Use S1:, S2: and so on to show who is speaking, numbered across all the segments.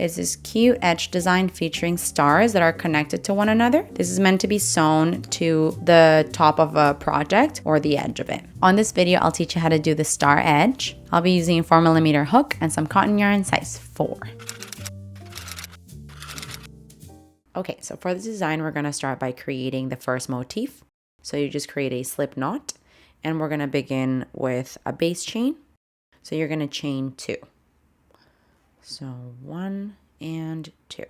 S1: is this cute edge design featuring stars that are connected to one another. This is meant to be sewn to the top of a project or the edge of it. On this video, I'll teach you how to do the star edge. I'll be using a 4mm hook and some cotton yarn size 4. Okay, so for the design, we're gonna start by creating the first motif. So you just create a slip knot, and we're gonna begin with a base chain. So you're gonna chain 2. So 1 and 2.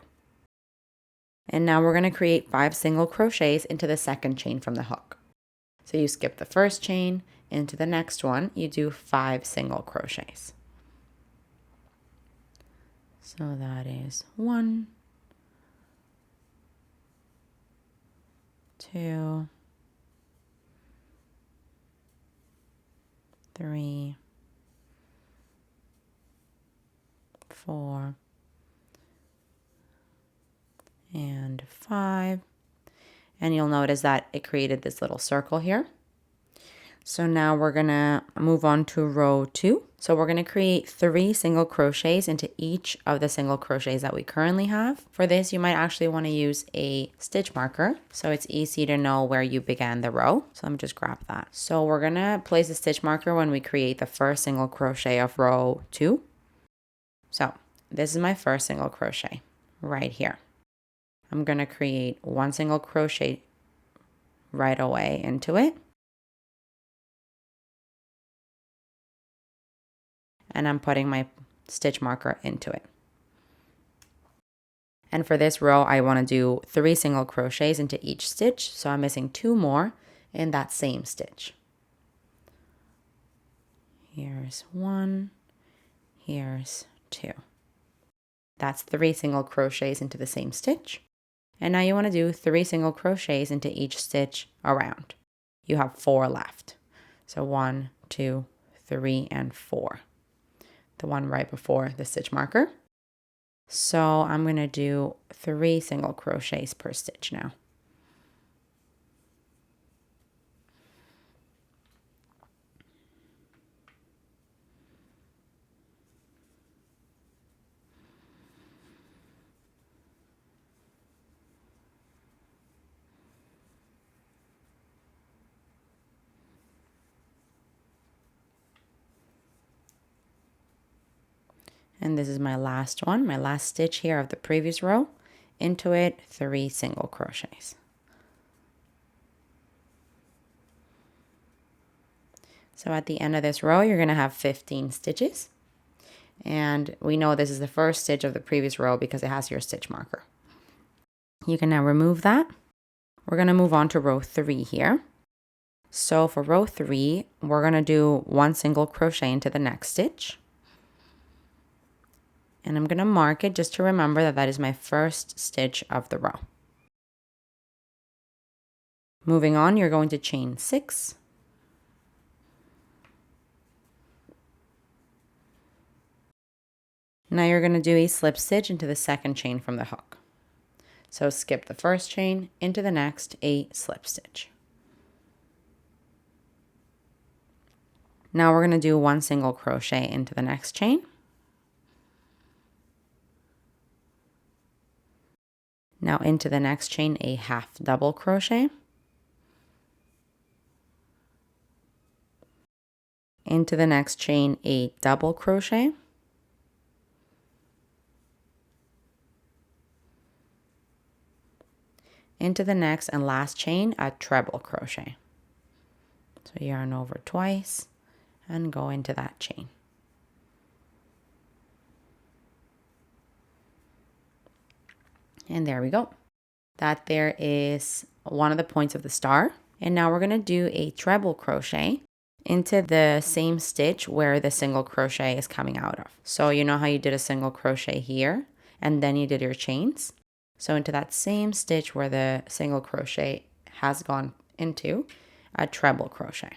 S1: And now we're gonna create 5 single crochets into the second chain from the hook. So you skip the first chain, into the next one, you do 5 single crochets. So that is 1, 2, 3, 4, and 5. And you'll notice that it created this little circle here. So now we're gonna move on to row 2. So we're gonna create 3 single crochets into each of the single crochets that we currently have. For this, you might actually want to use a stitch marker so it's easy to know where you began the row. So let me just grab that. So we're gonna place a stitch marker when we create the first single crochet of row 2. So this is my first single crochet right here. I'm gonna create 1 single crochet right away into it. And I'm putting my stitch marker into it. And for this row, I want to do 3 single crochets into each stitch. So I'm missing 2 more in that same stitch. Here's 1, here's 2. That's 3 single crochets into the same stitch. And now you want to do 3 single crochets into each stitch around. You have 4 left. So 1, 2, 3, and 4. The one right before the stitch marker. So I'm going to do 3 single crochets per stitch now. And this is my last one, my last stitch here of the previous row. Into it, 3 single crochets. So at the end of this row, you're going to have 15 stitches. And we know this is the first stitch of the previous row because it has your stitch marker. You can now remove that. We're going to move on to row 3 here. So for row 3, we're going to do 1 single crochet into the next stitch. And I'm going to mark it just to remember that that is my first stitch of the row. Moving on, you're going to chain 6. Now you're going to do a slip stitch into the second chain from the hook. So skip the first chain, into the next, a slip stitch. Now we're going to do 1 single crochet into the next chain. Now into the next chain, a half double crochet. Into the next chain, a double crochet. Into the next and last chain, a treble crochet. So yarn over twice and go into that chain. And there we go. That there is one of the points of the star. And now we're going to do a treble crochet into the same stitch where the single crochet is coming out of. So you know how you did a single crochet here and then you did your chains? So into that same stitch where the single crochet has gone into, a treble crochet.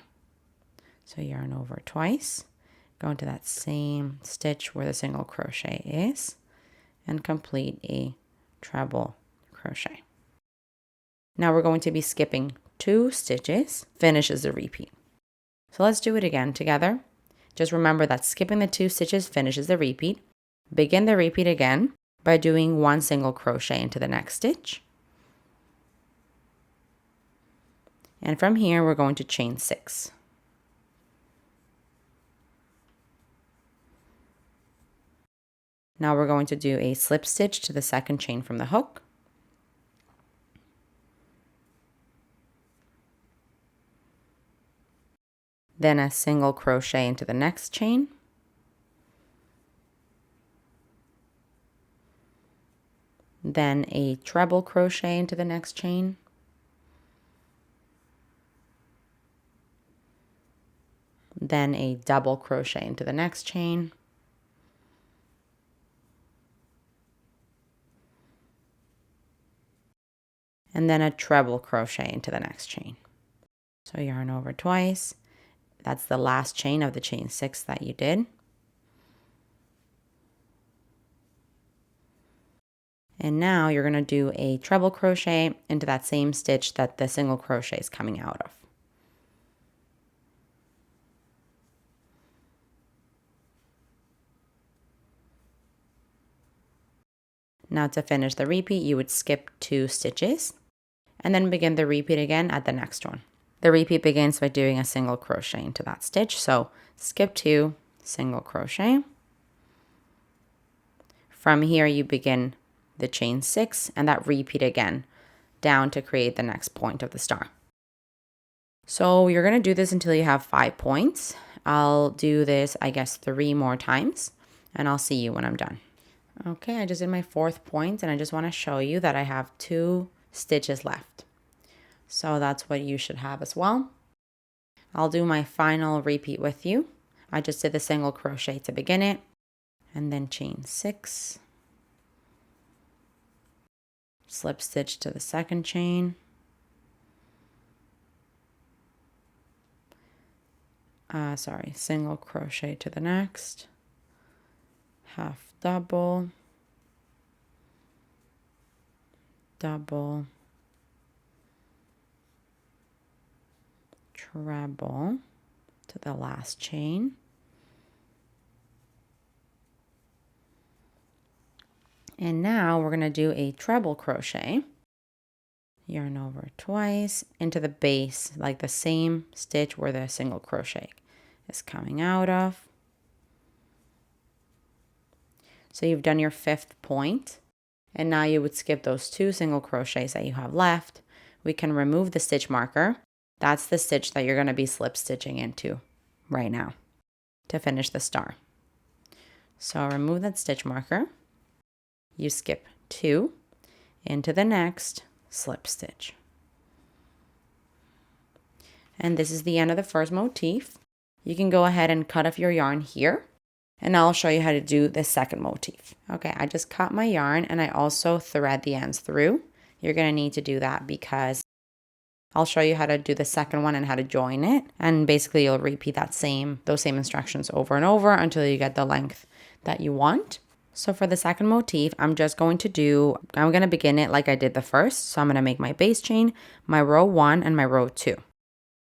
S1: So yarn over twice, go into that same stitch where the single crochet is and complete a treble crochet. Now we're going to be skipping 2 stitches, finishes the repeat. So let's do it again together. Just remember that skipping the 2 stitches finishes the repeat. Begin the repeat again by doing one single crochet into the next stitch. And from here, we're going to chain 6. Now we're going to do a slip stitch to the second chain from the hook. Then a single crochet into the next chain. Then a treble crochet into the next chain. Then a double crochet into the next chain. And then a treble crochet into the next chain. So yarn over twice. That's the last chain of the chain 6 that you did. And now you're going to do a treble crochet into that same stitch that the single crochet is coming out of. Now to finish the repeat, you would skip 2 stitches and then begin the repeat again at the next one. The repeat begins by doing a single crochet into that stitch. So skip 2, single crochet. From here, you begin the chain 6 and that repeat again down to create the next point of the star. So you're going to do this until you have 5 points. I'll do this, I guess, 3 more times and I'll see you when I'm done. Okay, I just did my 4th point and I just want to show you that I have 2 stitches left. So that's what you should have as well. I'll do my final repeat with you. I just did the single crochet to begin it and then chain 6. Slip stitch to the second chain. Single crochet to the next. Half double. Double. Treble to the last chain. And now we're going to do a treble crochet. Yarn over twice into the base, like the same stitch where the single crochet is coming out of. So you've done your 5th point, and now you would skip those 2 single crochets that you have left. We can remove the stitch marker. That's the stitch that you're going to be slip stitching into right now to finish the star. So remove that stitch marker. You skip 2 into the next slip stitch. And this is the end of the first motif. You can go ahead and cut off your yarn here, and I'll show you how to do the second motif. Okay, I just cut my yarn and I also thread the ends through. You're going to need to do that because I'll show you how to do the second one and how to join it. And basically you'll repeat those same instructions over and over until you get the length that you want. So for the second motif, I'm going to begin it like I did the first. So I'm going to make my base chain, my row 1 and my row 2.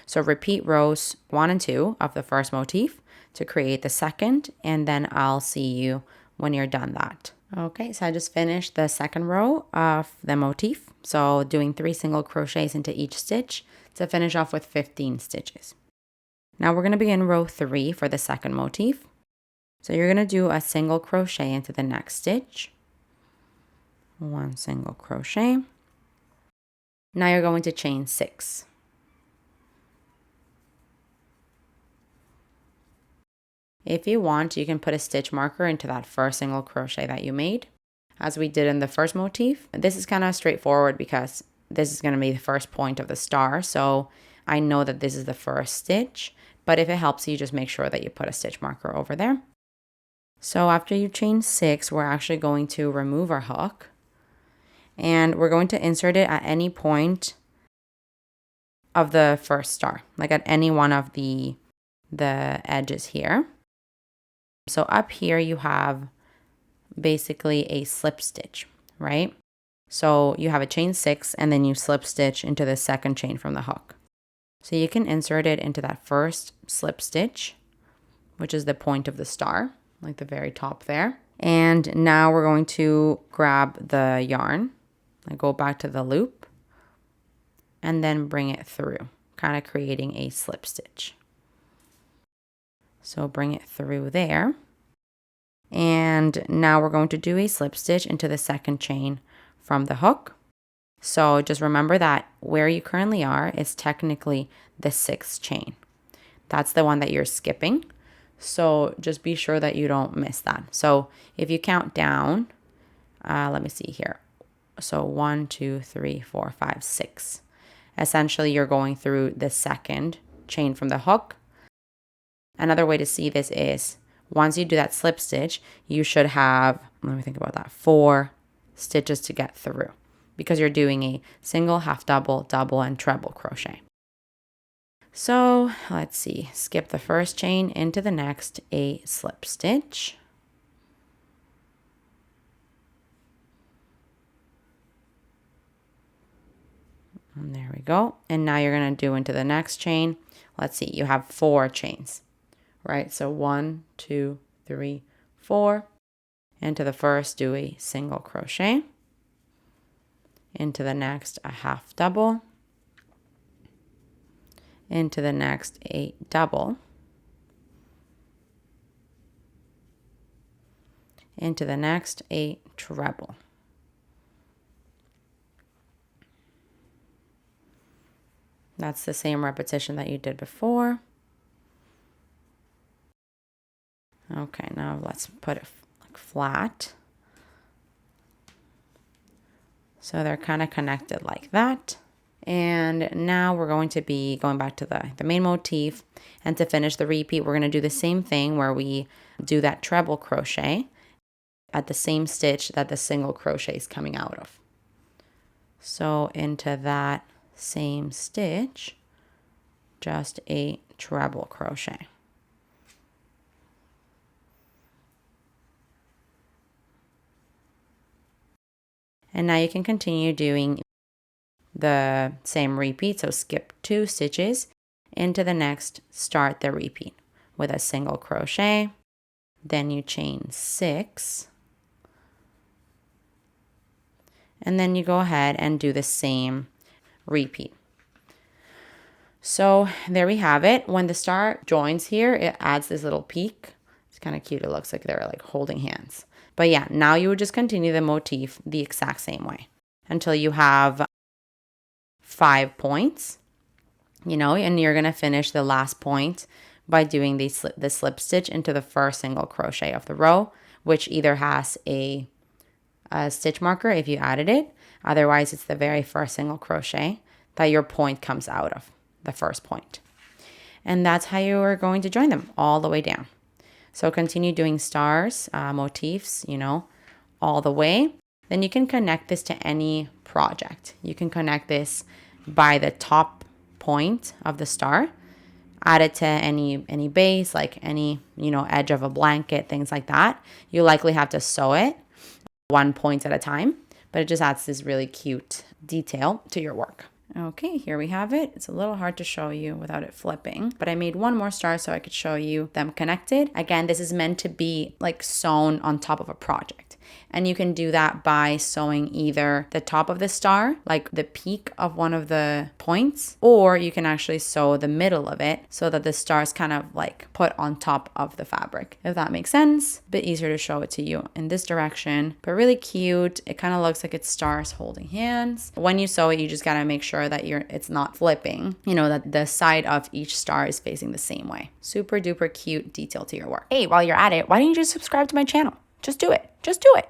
S1: So repeat rows 1 and 2 of the first motif to create the second, and then I'll see you when you're done that. Okay, so I just finished the second row of the motif. So doing 3 single crochets into each stitch to finish off with 15 stitches. Now we're going to begin row 3 for the second motif. So you're going to do a single crochet into the next stitch. 1 single crochet. Now you're going to chain 6. If you want, you can put a stitch marker into that first single crochet that you made, as we did in the first motif. This is kind of straightforward because this is going to be the first point of the star, so I know that this is the first stitch, but if it helps you, just make sure that you put a stitch marker over there. So after you chain 6, we're actually going to remove our hook, and we're going to insert it at any point of the first star, like at any one of the edges here. So up here you have basically a slip stitch, right? So you have a chain 6 and then you slip stitch into the second chain from the hook. So you can insert it into that first slip stitch, which is the point of the star, like the very top there. And now we're going to grab the yarn and go back to the loop and then bring it through, kind of creating a slip stitch. So bring it through there. And now we're going to do a slip stitch into the second chain from the hook. So just remember that where you currently are is technically the 6th chain. That's the one that you're skipping. So just be sure that you don't miss that. So if you count down, let me see here. So 1, 2, 3, 4, 5, 6. Essentially, you're going through the 2nd chain from the hook. Another way to see this is once you do that slip stitch, you should have, let me think about that, 4 stitches to get through because you're doing a single, half double, double, and treble crochet. So let's see, skip the first chain into the next, a slip stitch. And there we go. And now you're going to do into the next chain. Let's see, you have 4 chains, right? So 1, 2, 3, 4. Into the first, do a single crochet. Into the next, a half double. Into the next, a double. Into the next, a treble. That's the same repetition that you did before. Okay, now let's put it like flat. So they're kind of connected like that. And now we're going to be going back to the main motif. And to finish the repeat, we're going to do the same thing where we do that treble crochet at the same stitch that the single crochet is coming out of. So into that same stitch, just a treble crochet. And now you can continue doing the same repeat. So skip 2 stitches into the next, start the repeat with a single crochet. Then you chain 6. And then you go ahead and do the same repeat. So there we have it. When the star joins here, it adds this little peak. It's kind of cute. It looks like they're like holding hands. But yeah, now you would just continue the motif the exact same way until you have 5 points, you know, and you're going to finish the last point by doing the slip stitch into the first single crochet of the row, which either has a stitch marker if you added it. Otherwise, it's the very first single crochet that your point comes out of, the first point. And that's how you are going to join them all the way down. So continue doing stars, motifs, you know, all the way. Then you can connect this to any project. You can connect this by the top point of the star, add it to any base, like any, you know, edge of a blanket, things like that. You likely have to sew it 1 point at a time, but it just adds this really cute detail to your work. Okay, here we have it. It's a little hard to show you without it flipping, but I made 1 more star so I could show you them connected. Again, this is meant to be like sewn on top of a project. And you can do that by sewing either the top of the star, like the peak of one of the points, or you can actually sew the middle of it so that the star is kind of like put on top of the fabric. If that makes sense, a bit easier to show it to you in this direction, but really cute. It kind of looks like it's stars holding hands. When you sew it, you just gotta make sure that it's not flipping, you know, that the side of each star is facing the same way. Super duper cute detail to your work. Hey, while you're at it, why don't you just subscribe to my channel? Just do it. Just do it.